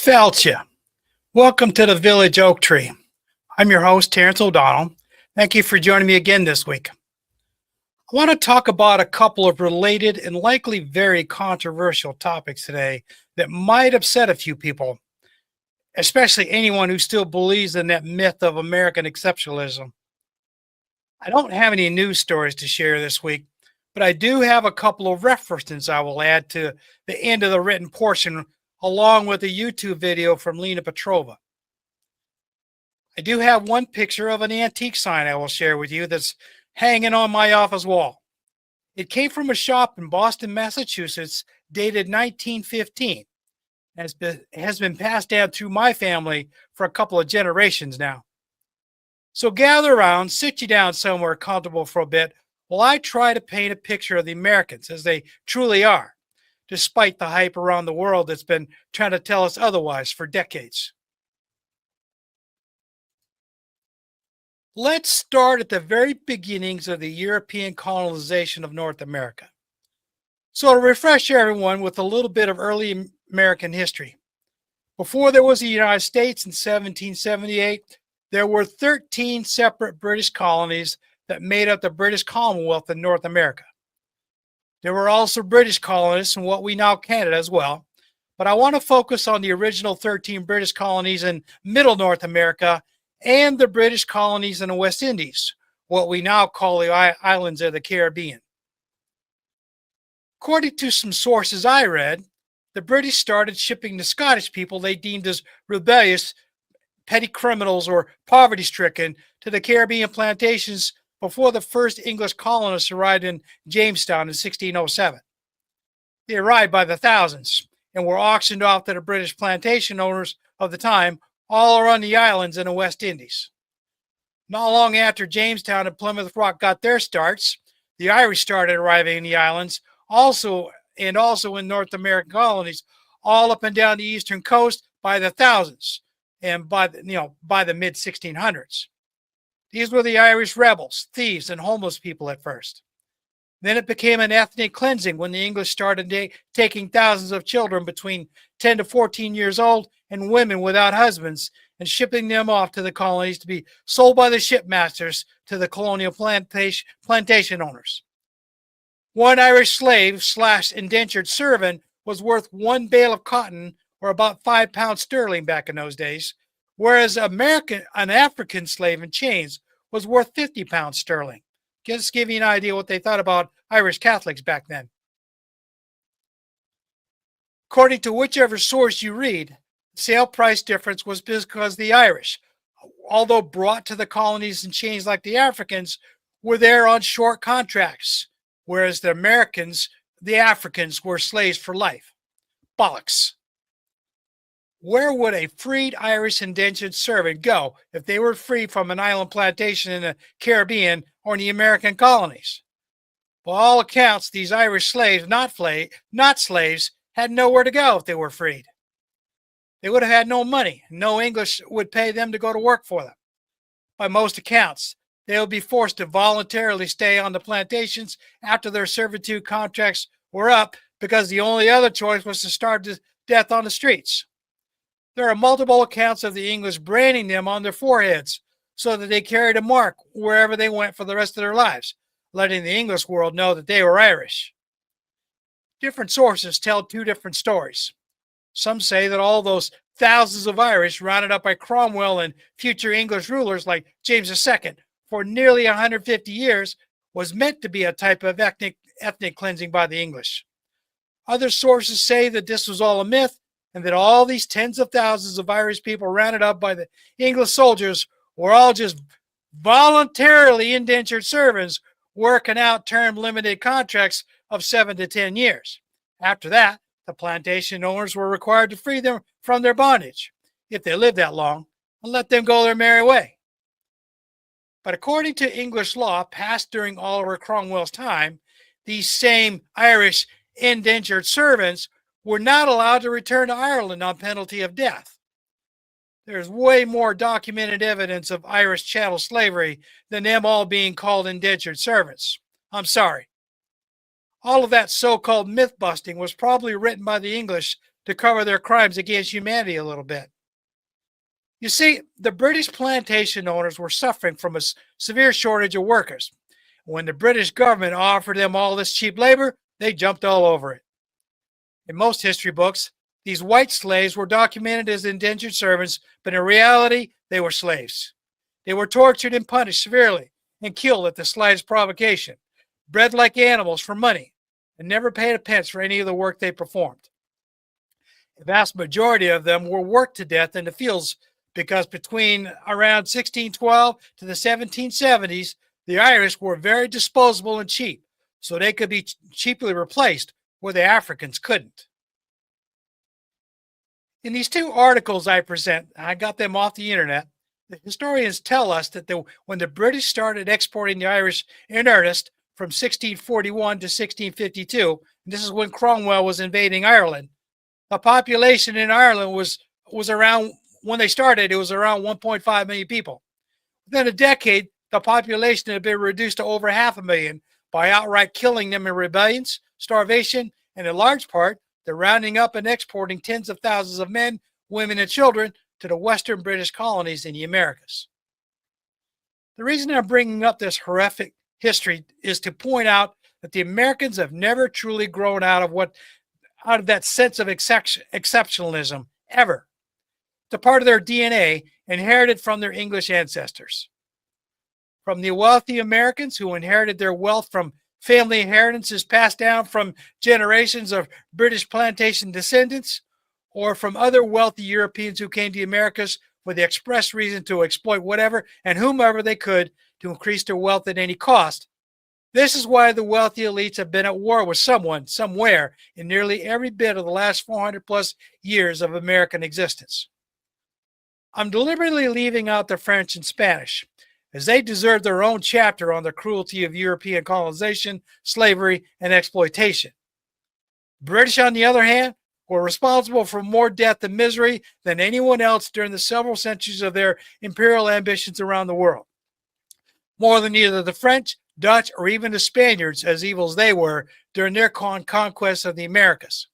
Fáilte. Welcome to the Village Oak Tree. I'm your host, Terrance Ó Domhnaill. Thank you for joining me again this week. I want to talk about a couple of related and likely very controversial topics today that might upset a few people, especially anyone who still believes in that myth of American exceptionalism. I don't have any news stories to share this week, but I do have a couple of references I will add to the end of the written portion, along with a YouTube video from Lena Petrova. I do have one picture of an antique sign I will share with you that's hanging on my office wall. It came from a shop in Boston, Massachusetts, dated 1915, and has been passed down through my family for a couple of generations now. So gather around, sit you down somewhere comfortable for a bit, while I try to paint a picture of the Americans as they truly are, despite the hype around the world that's been trying to tell us otherwise for decades. Let's start at the very beginnings of the European colonization of North America. So to refresh everyone with a little bit of early American history. Before there was the United States in 1778, there were 13 separate British colonies that made up the British Commonwealth in North America. There were also British colonists in what we now Canada as well, but I want to focus on the original 13 British colonies in Middle North America and the British colonies in the West Indies, what we now call the islands of the Caribbean. According to some sources I read, the British started shipping the Scottish people they deemed as rebellious, petty criminals, or poverty-stricken to the Caribbean plantations before the first English colonists arrived in Jamestown in 1607. They arrived by the thousands and were auctioned off to the British plantation owners of the time all around the islands in the West Indies. Not long after Jamestown and Plymouth Rock got their starts, the Irish started arriving in the islands, also in North American colonies, all up and down the eastern coast by the thousands, and by the mid 1600s. These were the Irish rebels, thieves, and homeless people at first. Then it became an ethnic cleansing when the English started taking thousands of children between 10 to 14 years old and women without husbands and shipping them off to the colonies to be sold by the shipmasters to the colonial plantation owners. One Irish slave / indentured servant was worth one bale of cotton, or about 5 pounds sterling back in those days, whereas an African slave in chains was worth 50 pounds sterling. Just give you an idea what they thought about Irish Catholics back then. According to whichever source you read, the sale price difference was because the Irish, although brought to the colonies in chains like the Africans, were there on short contracts, whereas the Africans were slaves for life. Bollocks. Where would a freed Irish indentured servant go if they were free from an island plantation in the Caribbean or in the American colonies? By all accounts, these Irish slaves, not slaves, had nowhere to go if they were freed. They would have had no money. No English would pay them to go to work for them. By most accounts, they would be forced to voluntarily stay on the plantations after their servitude contracts were up, because the only other choice was to starve to death on the streets. There are multiple accounts of the English branding them on their foreheads so that they carried a mark wherever they went for the rest of their lives, letting the English world know that they were Irish. Different sources tell two different stories. Some say that all those thousands of Irish rounded up by Cromwell and future English rulers like James II for nearly 150 years was meant to be a type of ethnic cleansing by the English. Other sources say that this was all a myth, and that all these tens of thousands of Irish people rounded up by the English soldiers were all just voluntarily indentured servants working out term limited contracts of 7 to 10 years. After that, the plantation owners were required to free them from their bondage, if they lived that long, and let them go their merry way. But according to English law passed during Oliver Cromwell's time, these same Irish indentured servants were not allowed to return to Ireland on penalty of death. There's way more documented evidence of Irish chattel slavery than them all being called indentured servants. I'm sorry. All of that so-called myth-busting was probably written by the English to cover their crimes against humanity a little bit. You see, the British plantation owners were suffering from a severe shortage of workers. When the British government offered them all this cheap labor, they jumped all over it. In most history books, these white slaves were documented as indentured servants, but in reality, they were slaves. They were tortured and punished severely and killed at the slightest provocation, bred like animals for money, and never paid a pence for any of the work they performed. The vast majority of them were worked to death in the fields because between around 1612 to the 1770s, the Irish were very disposable and cheap, so they could be cheaply replaced where the Africans couldn't. In these two articles I present, I got them off the internet, the historians tell us that when the British started exporting the Irish in earnest from 1641 to 1652, and this is when Cromwell was invading Ireland, the population in Ireland was around, when they started, it was around 1.5 million people. Within a decade, the population had been reduced to over 500,000 by outright killing them in rebellions, starvation, and in large part, the rounding up and exporting tens of thousands of men, women, and children to the Western British colonies in the Americas. The reason I'm bringing up this horrific history is to point out that the Americans have never truly grown out of that sense of exceptionalism ever. It's a part of their DNA inherited from their English ancestors. From the wealthy Americans who inherited their wealth from family inheritances passed down from generations of British plantation descendants, or from other wealthy Europeans who came to the Americas with the express reason to exploit whatever and whomever they could to increase their wealth at any cost. This is why the wealthy elites have been at war with someone, somewhere, in nearly every bit of the last 400 plus years of American existence. I'm deliberately leaving out the French and Spanish, as they deserve their own chapter on the cruelty of European colonization, slavery, and exploitation. British, on the other hand, were responsible for more death and misery than anyone else during the several centuries of their imperial ambitions around the world. More than either the French, Dutch, or even the Spaniards, as evil as they were, during their conquest of the Americas.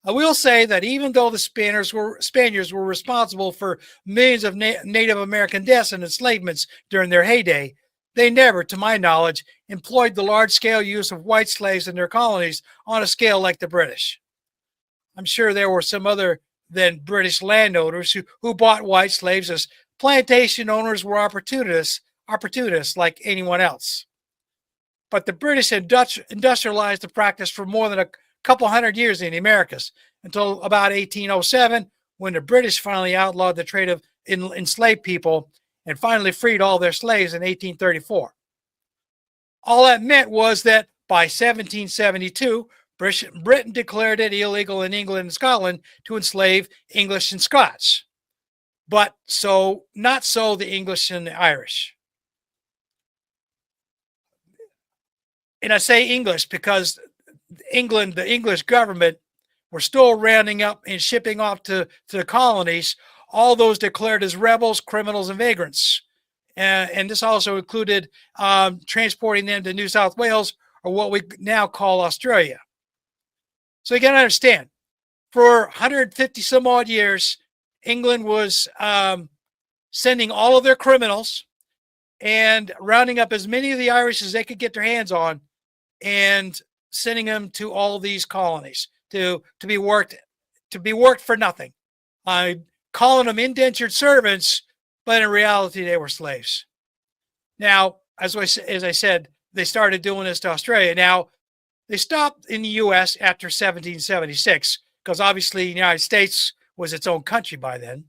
I will say that even though the Spaniards were responsible for millions of Native American deaths and enslavements during their heyday, they never, to my knowledge, employed the large-scale use of white slaves in their colonies on a scale like the British. I'm sure there were some other than British landowners who bought white slaves, as plantation owners were opportunists like anyone else. But the British industrialized the practice for more than a couple hundred years in the Americas, until about 1807, when the British finally outlawed the trade of enslaved people and finally freed all their slaves in 1834. All that meant was that by 1772, Britain declared it illegal in England and Scotland to enslave English and Scots, but not so the English and the Irish. And I say English because England, the English government, were still rounding up and shipping off to the colonies all those declared as rebels, criminals, and vagrants. And this also included transporting them to New South Wales, or what we now call Australia. So you got to understand, for 150 some odd years, England was sending all of their criminals and rounding up as many of the Irish as they could get their hands on and sending them to all these colonies to be worked for nothing, calling them indentured servants, but in reality they were slaves. Now, as I said, they started doing this to Australia. Now, they stopped in the U.S. after 1776 because obviously the United States was its own country by then.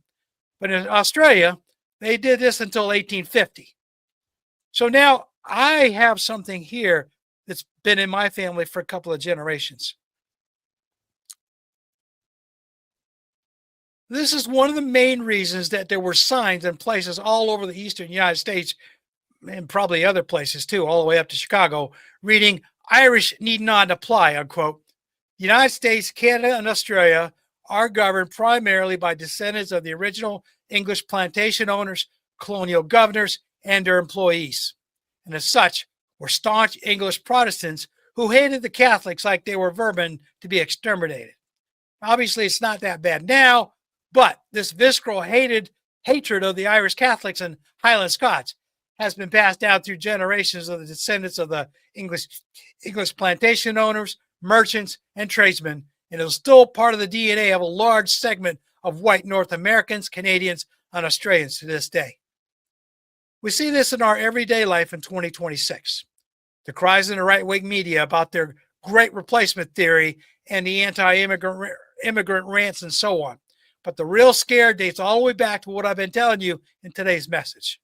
But in Australia, they did this until 1850. So now I have something here that's been in my family for a couple of generations. This is one of the main reasons that there were signs in places all over the eastern United States, and probably other places too, all the way up to Chicago, reading "Irish need not apply," unquote. The United States, Canada, and Australia are governed primarily by descendants of the original English plantation owners, colonial governors, and their employees. And as such, were staunch English Protestants who hated the Catholics like they were vermin to be exterminated. Obviously, it's not that bad now, but this visceral hatred of the Irish Catholics and Highland Scots has been passed down through generations of the descendants of the English plantation owners, merchants, and tradesmen, and is still part of the DNA of a large segment of white North Americans, Canadians, and Australians to this day. We see this in our everyday life in 2026. The cries in the right-wing media about their great replacement theory and the anti-immigrant rants and so on. But the real scare dates all the way back to what I've been telling you in today's message.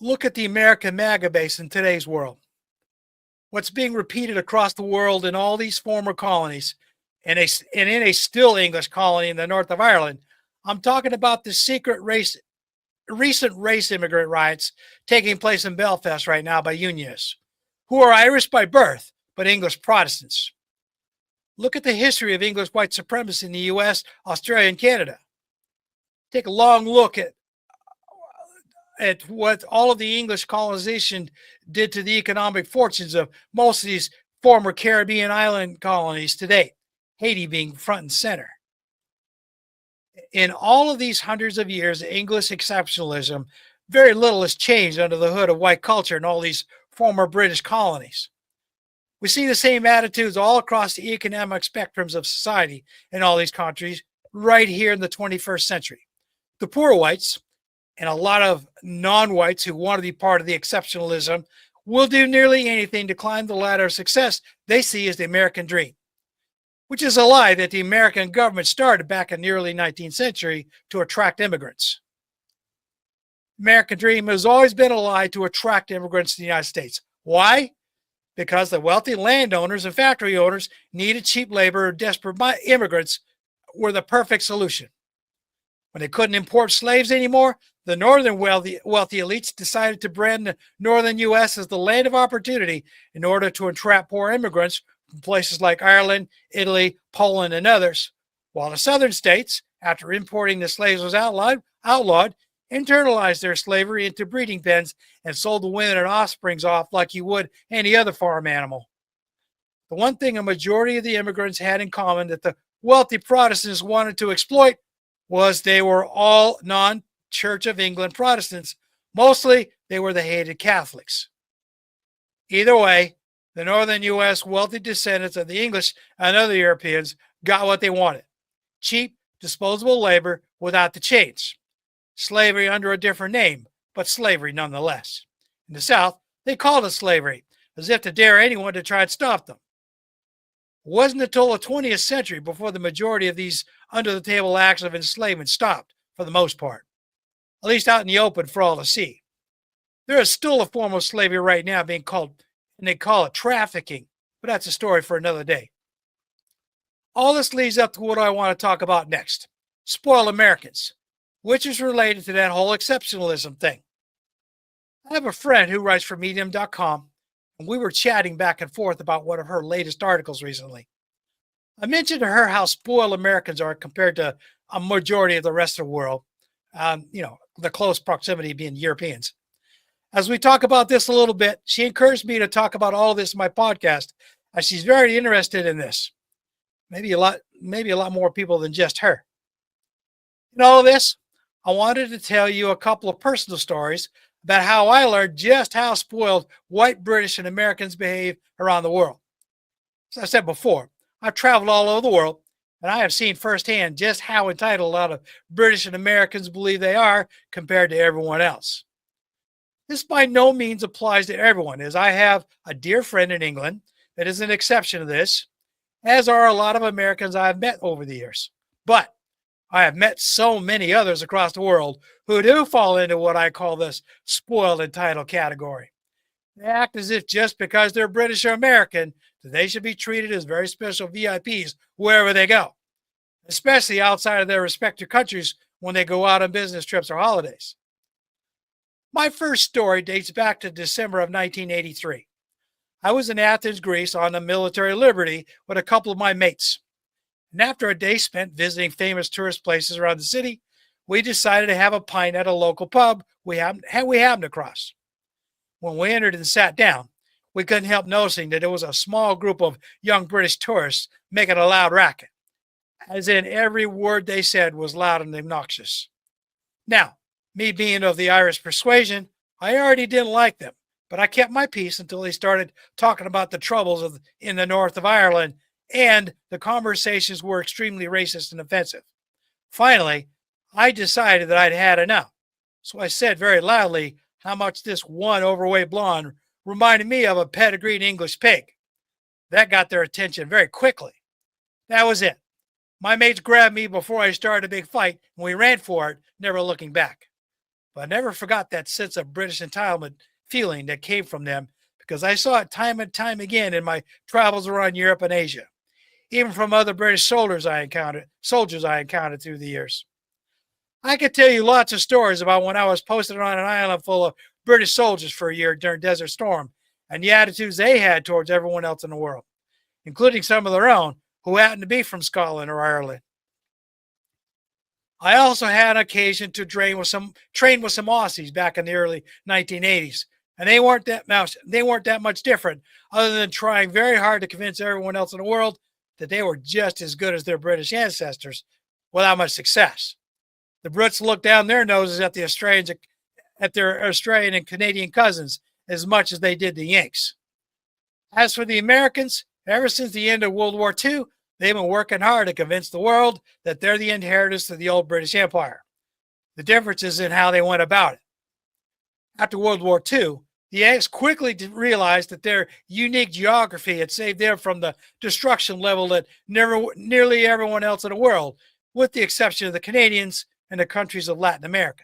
Look at the American MAGA base in today's world. What's being repeated across the world in all these former colonies and in a still English colony in the north of Ireland. I'm talking about the recent race immigrant riots taking place in Belfast right now by Unionists, who are Irish by birth, but English Protestants. Look at the history of English white supremacy in the US, Australia, and Canada. Take a long look at what all of the English colonization did to the economic fortunes of most of these former Caribbean island colonies to date, Haiti being front and center. In all of these hundreds of years of English exceptionalism, very little has changed under the hood of white culture in all these former British colonies. We see the same attitudes all across the economic spectrums of society in all these countries right here in the 21st century. The poor whites and a lot of non-whites who want to be part of the exceptionalism will do nearly anything to climb the ladder of success they see as the American dream, which is a lie that the American government started back in the early 19th century to attract immigrants. American dream has always been a lie to attract immigrants to the United States. Why? Because the wealthy landowners and factory owners needed cheap labor, desperate immigrants were the perfect solution. When they couldn't import slaves anymore, the northern wealthy elites decided to brand the northern U.S. as the land of opportunity in order to entrap poor immigrants from places like Ireland, Italy, Poland, and others, while the southern states, after importing the slaves was outlawed, internalized their slavery into breeding pens and sold the women and offsprings off like you would any other farm animal. The one thing a majority of the immigrants had in common that the wealthy Protestants wanted to exploit was they were all non-Church of England Protestants. Mostly, they were the hated Catholics. Either way, the northern U.S. wealthy descendants of the English and other Europeans got what they wanted: cheap, disposable labor without the chains. Slavery under a different name, but slavery nonetheless. In the South, they called it slavery, as if to dare anyone to try and stop them. It wasn't until the 20th century before the majority of these under-the-table acts of enslavement stopped, for the most part, at least out in the open for all to see. There is still a form of slavery right now being called, and they call it trafficking, but that's a story for another day. All this leads up to what I want to talk about next: spoiled Americans, which is related to that whole exceptionalism thing. I have a friend who writes for Medium.com, and we were chatting back and forth about one of her latest articles recently. I mentioned to her how spoiled Americans are compared to a majority of the rest of the world, the close proximity being Europeans. As we talk about this a little bit, she encouraged me to talk about all of this in my podcast, as she's very interested in this. Maybe a lot more people than just her. In all of this, I wanted to tell you a couple of personal stories about how I learned just how spoiled white British and Americans behave around the world. As I said before, I've traveled all over the world, and I have seen firsthand just how entitled a lot of British and Americans believe they are compared to everyone else. This by no means applies to everyone, as I have a dear friend in England that is an exception to this, as are a lot of Americans I have met over the years. But I have met so many others across the world who do fall into what I call this spoiled entitled category. They act as if just because they're British or American, that they should be treated as very special VIPs wherever they go, especially outside of their respective countries when they go out on business trips or holidays. My first story dates back to December of 1983. I was in Athens, Greece on a military liberty with a couple of my mates. And after a day spent visiting famous tourist places around the city, we decided to have a pint at a local pub we happened across. When we entered and sat down, we couldn't help noticing that it was a small group of young British tourists making a loud racket, as in every word they said was loud and obnoxious. Now, me being of the Irish persuasion, I already didn't like them, but I kept my peace until they started talking about the troubles in the north of Ireland, and the conversations were extremely racist and offensive. Finally, I decided that I'd had enough, so I said very loudly how much this one overweight blonde reminded me of a pedigreed English pig. That got their attention very quickly. That was it. My mates grabbed me before I started a big fight, and we ran for it, never looking back. But I never forgot that sense of British entitlement feeling that came from them, because I saw it time and time again in my travels around Europe and Asia, even from other British soldiers I encountered through the years. I could tell you lots of stories about when I was posted on an island full of British soldiers for a year during Desert Storm, and the attitudes they had towards everyone else in the world, including some of their own who happened to be from Scotland or Ireland. I also had an occasion to train with some Aussies back in the early 1980s, and they weren't that much different, other than trying very hard to convince everyone else in the world that they were just as good as their British ancestors, without much success. The Brits looked down their noses at their Australian and Canadian cousins as much as they did the Yanks. As for the Americans, ever since the end of World War II, they've been working hard to convince the world that they're the inheritors of the old British Empire. The difference is in how they went about it. After World War II, the Yanks quickly realized that their unique geography had saved them from the destruction level that nearly everyone else in the world, with the exception of the Canadians and the countries of Latin America.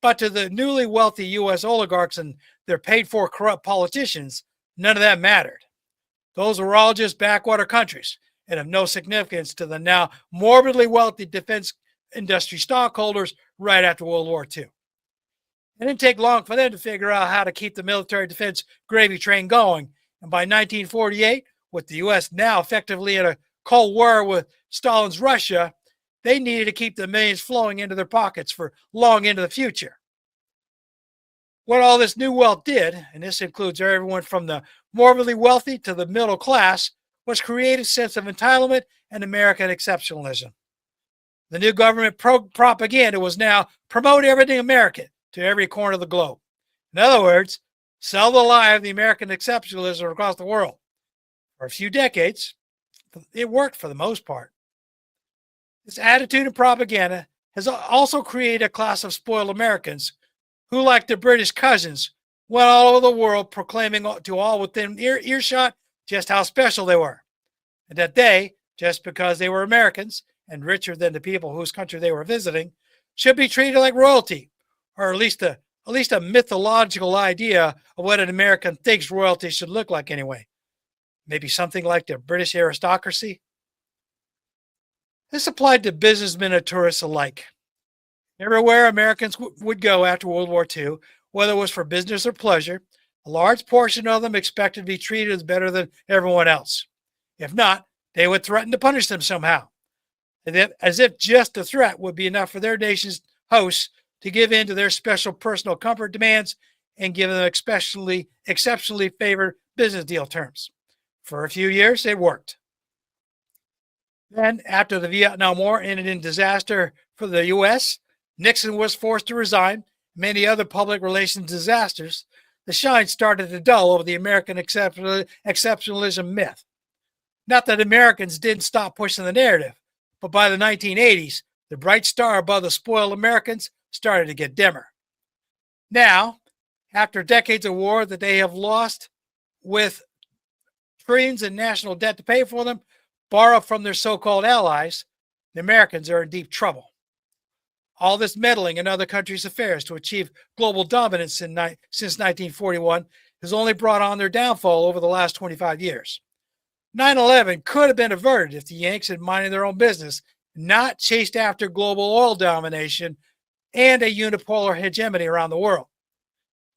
But to the newly wealthy U.S. oligarchs and their paid-for corrupt politicians, none of that mattered. Those were all just backwater countries and of no significance to the now morbidly wealthy defense industry stockholders right after World War II. It didn't take long for them to figure out how to keep the military defense gravy train going, and by 1948, with the U.S. now effectively in a Cold War with Stalin's Russia, they needed to keep the millions flowing into their pockets for long into the future. What all this new wealth did, and this includes everyone from the morbidly wealthy to the middle class, was create a sense of entitlement and American exceptionalism. The new government propaganda was now promote everything American to every corner of the globe. In other words, sell the lie of the American exceptionalism across the world. For a few decades, it worked for the most part. This attitude and propaganda has also created a class of spoiled Americans who, like their British cousins, went all over the world proclaiming to all within earshot just how special they were, and that they, just because they were Americans and richer than the people whose country they were visiting, should be treated like royalty, or at least a mythological idea of what an American thinks royalty should look like anyway. Maybe something like the British aristocracy. This applied to businessmen and tourists alike. Everywhere Americans would go after World War II, whether it was for business or pleasure, a large portion of them expected to be treated as better than everyone else. If not, they would threaten to punish them somehow, as if just a threat would be enough for their nation's hosts to give in to their special personal comfort demands and give them exceptionally favored business deal terms. For a few years, it worked. Then, after the Vietnam War ended in disaster for the U.S., Nixon was forced to resign, many other public relations disasters, the shine started to dull over the American exceptionalism myth. Not that Americans didn't stop pushing the narrative, but by the 1980s, the bright star above the spoiled Americans started to get dimmer. Now, after decades of war that they have lost with trillions in national debt to pay for them, borrow from their so-called allies, the Americans are in deep trouble. All this meddling in other countries' affairs to achieve global dominance since 1941 has only brought on their downfall over the last 25 years. 9/11 could have been averted if the Yanks had minded their own business, not chased after global oil domination and a unipolar hegemony around the world.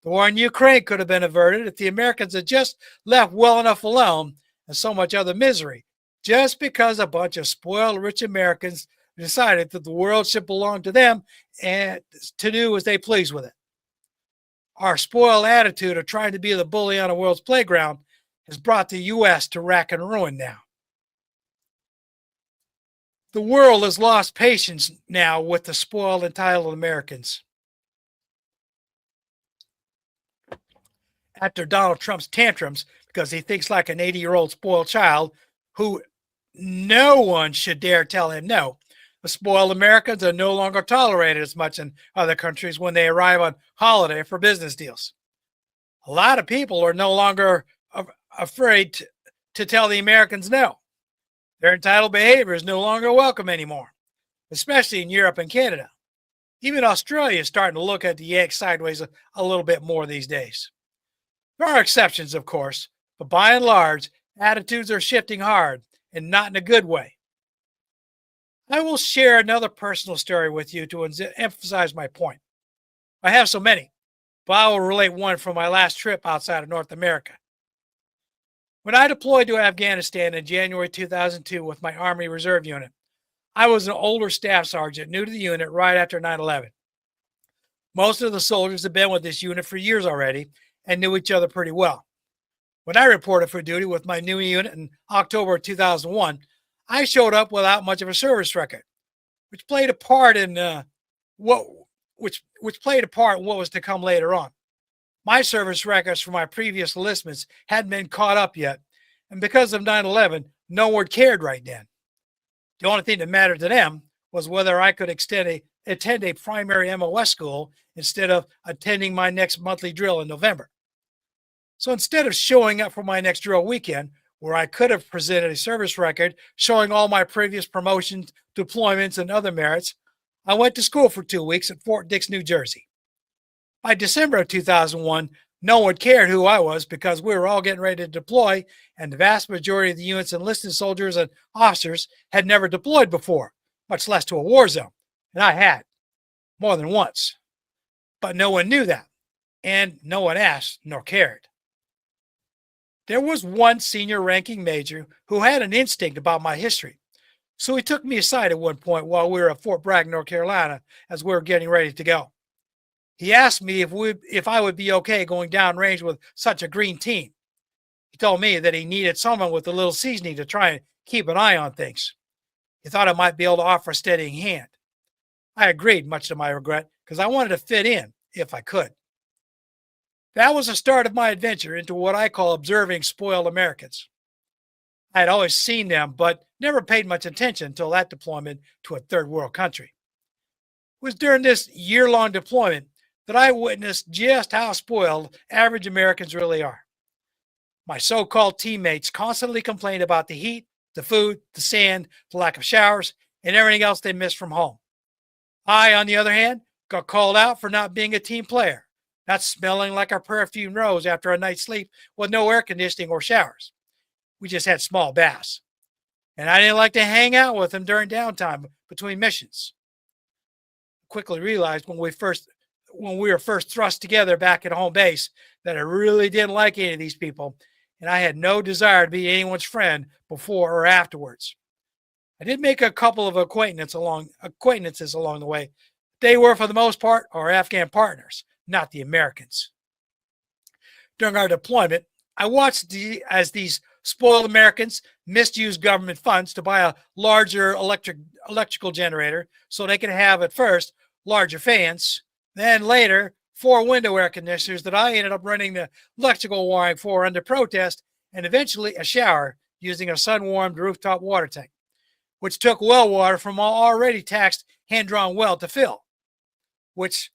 The war in Ukraine could have been averted if the Americans had just left well enough alone, and so much other misery, just because a bunch of spoiled rich Americans decided that the world should belong to them and to do as they please with it. Our spoiled attitude of trying to be the bully on the world's playground has brought the U.S. to rack and ruin now. The world has lost patience now with the spoiled, entitled Americans. After Donald Trump's tantrums because he thinks like an 80-year-old spoiled child who no one should dare tell him no, the spoiled Americans are no longer tolerated as much in other countries when they arrive on holiday for business deals. A lot of people are no longer afraid to tell the Americans no. Their entitled behavior is no longer welcome anymore, especially in Europe and Canada. Even Australia is starting to look at the Yanks sideways a little bit more these days. There are exceptions, of course, but by and large, attitudes are shifting hard and not in a good way. I will share another personal story with you to emphasize my point. I have so many, but I will relate one from my last trip outside of North America. When I deployed to Afghanistan in January 2002 with my Army Reserve Unit, I was an older staff sergeant new to the unit right after 9/11. Most of the soldiers had been with this unit for years already and knew each other pretty well. When I reported for duty with my new unit in October 2001, I showed up without much of a service record, which played a part in what was to come later on. My service records from my previous enlistments hadn't been caught up yet, and because of 9/11, no one cared right then. The only thing that mattered to them was whether I could attend a primary MOS school instead of attending my next monthly drill in November. So instead of showing up for my next drill weekend, where I could have presented a service record showing all my previous promotions, deployments, and other merits, I went to school for 2 weeks at Fort Dix, New Jersey. By December of 2001, no one cared who I was because we were all getting ready to deploy, and the vast majority of the unit's enlisted soldiers and officers had never deployed before, much less to a war zone. And I had, more than once. But no one knew that, and no one asked nor cared. There was one senior ranking major who had an instinct about my history, so he took me aside at one point while we were at Fort Bragg, North Carolina, as we were getting ready to go. He asked me if I would be okay going downrange with such a green team. He told me that he needed someone with a little seasoning to try and keep an eye on things. He thought I might be able to offer a steadying hand. I agreed, much to my regret, because I wanted to fit in if I could. That was the start of my adventure into what I call observing spoiled Americans. I had always seen them, but never paid much attention until that deployment to a third world country. It was during this year-long deployment that I witnessed just how spoiled average Americans really are. My so-called teammates constantly complained about the heat, the food, the sand, the lack of showers, and everything else they missed from home. I, on the other hand, got called out for not being a team player, not smelling like a perfumed rose after a night's sleep with no air conditioning or showers. We just had small baths. And I didn't like to hang out with them during downtime between missions. I quickly realized when we were first thrust together back at home base that I really didn't like any of these people, and I had no desire to be anyone's friend before or afterwards. I did make a couple of acquaintances along the way. They were, for the most part, our Afghan partners, not the Americans. During our deployment, I watched as these spoiled Americans misused government funds to buy a larger electrical generator so they could have, at first, larger fans, then later, 4 window air conditioners that I ended up running the electrical wiring for under protest, and eventually a shower using a sun-warmed rooftop water tank, which took well water from an already taxed hand-drawn well to fill, which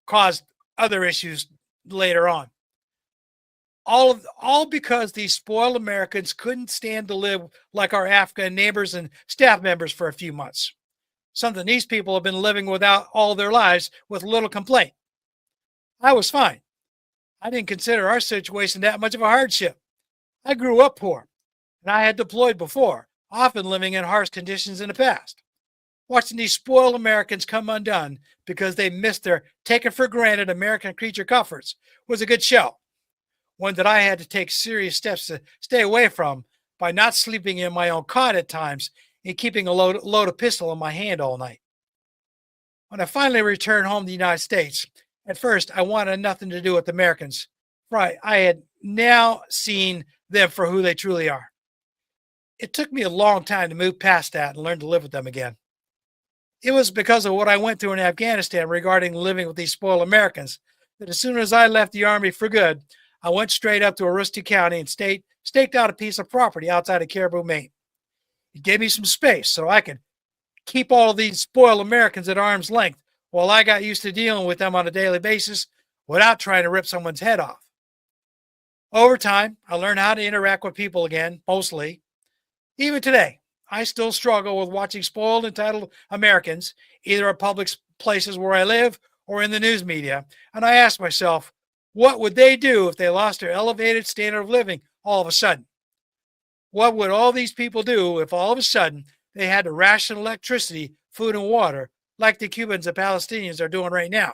caused other issues later on. All because these spoiled Americans couldn't stand to live like our Afghan neighbors and staff members for a few months. Something these people have been living without all their lives with little complaint. I was fine. I didn't consider our situation that much of a hardship. I grew up poor, and I had deployed before, often living in harsh conditions in the past. Watching these spoiled Americans come undone because they missed their taken-for-granted American creature comforts was a good show, one that I had to take serious steps to stay away from by not sleeping in my own cot at times and keeping a loaded pistol in my hand all night. When I finally returned home to the United States, At first, I wanted nothing to do with Americans. Right, I had now seen them for who they truly are. It took me a long time to move past that and learn to live with them again. It was because of what I went through in Afghanistan regarding living with these spoiled Americans that as soon as I left the Army for good, I went straight up to Aroostook County and staked out a piece of property outside of Caribou, Maine. It gave me some space so I could keep all of these spoiled Americans at arm's length while I got used to dealing with them on a daily basis without trying to rip someone's head off. Over time, I learned how to interact with people again, mostly. Even today, I still struggle with watching spoiled, entitled Americans, either at public places where I live or in the news media, and I ask myself, what would they do if they lost their elevated standard of living all of a sudden? What would all these people do if all of a sudden they had to ration electricity, food, and water like the Cubans and Palestinians are doing right now?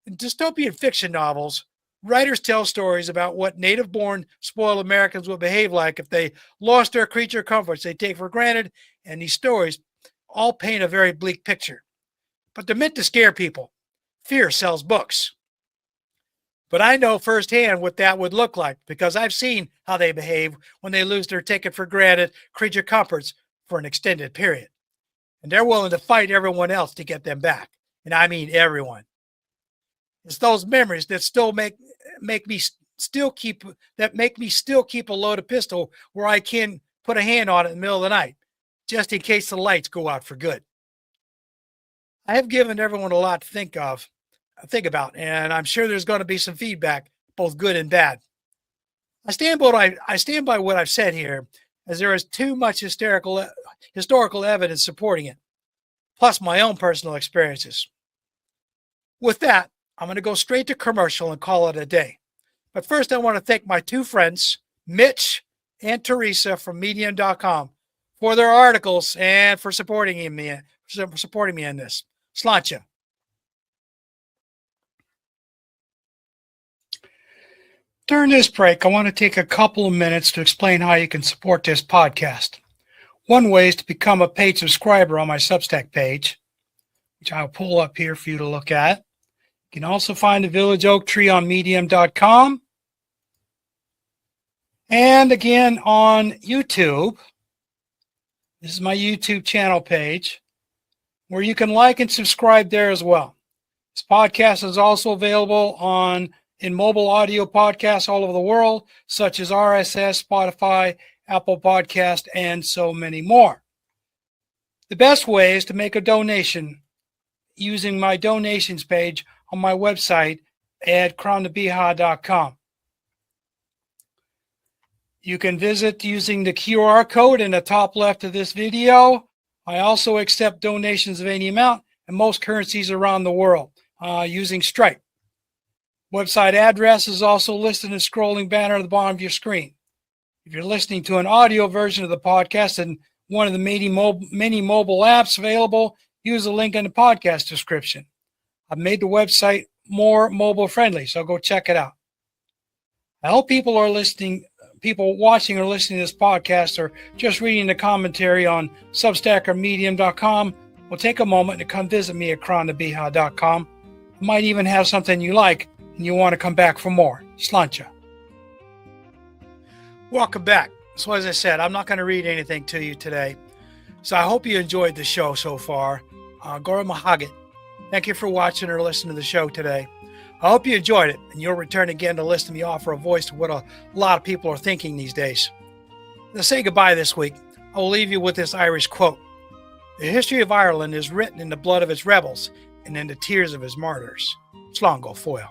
In dystopian fiction novels, writers tell stories about what native-born spoiled Americans would behave like if they lost their creature comforts they take for granted, and these stories all paint a very bleak picture. But they're meant to scare people. Fear sells books. But I know firsthand what that would look like because I've seen how they behave when they lose their taken for granted creature comforts for an extended period. And they're willing to fight everyone else to get them back. And I mean everyone. It's those memories that still make me still keep a loaded pistol where I can put a hand on it in the middle of the night, just in case the lights go out for good. I have given everyone a lot to think about, and I'm sure there's going to be some feedback, both good and bad. I stand by what I've said here, as there is too much historical evidence supporting it, plus my own personal experiences. With that, I'm going to go straight to commercial and call it a day. But first, I want to thank my two friends, Mitch and Teresa from Medium.com, for their articles and for supporting me in this. Sláinte. During this break, I want to take a couple of minutes to explain how you can support this podcast. One way is to become a paid subscriber on my Substack page, which I'll pull up here for you to look at. You can also find the Village Oak Tree on Medium.com. And again on YouTube. This is my YouTube channel page, where you can like and subscribe there as well. This podcast is also available in mobile audio podcasts all over the world, such as RSS, Spotify, Apple Podcast, and so many more. The best way is to make a donation using my donations page on my website at crowntobeha.com. You can visit using the QR code in the top left of this video. I also accept donations of any amount and most currencies around the world using Stripe. Website address is also listed in the scrolling banner at the bottom of your screen. If you're listening to an audio version of the podcast and one of the many mobile apps available, use the link in the podcast description. I've made the website more mobile friendly, so go check it out. I hope people watching or listening to this podcast or just reading the commentary on Substack or Medium.com will take a moment to come visit me at crowntobeha.com. I might even have something you like and you want to come back for more. Sláinte. Welcome back. So as I said, I'm not going to read anything to you today. So I hope you enjoyed the show so far. Gora Mahagat. Thank you for watching or listening to the show today. I hope you enjoyed it, and you'll return again to listen to me offer a voice to what a lot of people are thinking these days. To say goodbye this week, I will leave you with this Irish quote. The history of Ireland is written in the blood of its rebels and in the tears of its martyrs. Slán go foill.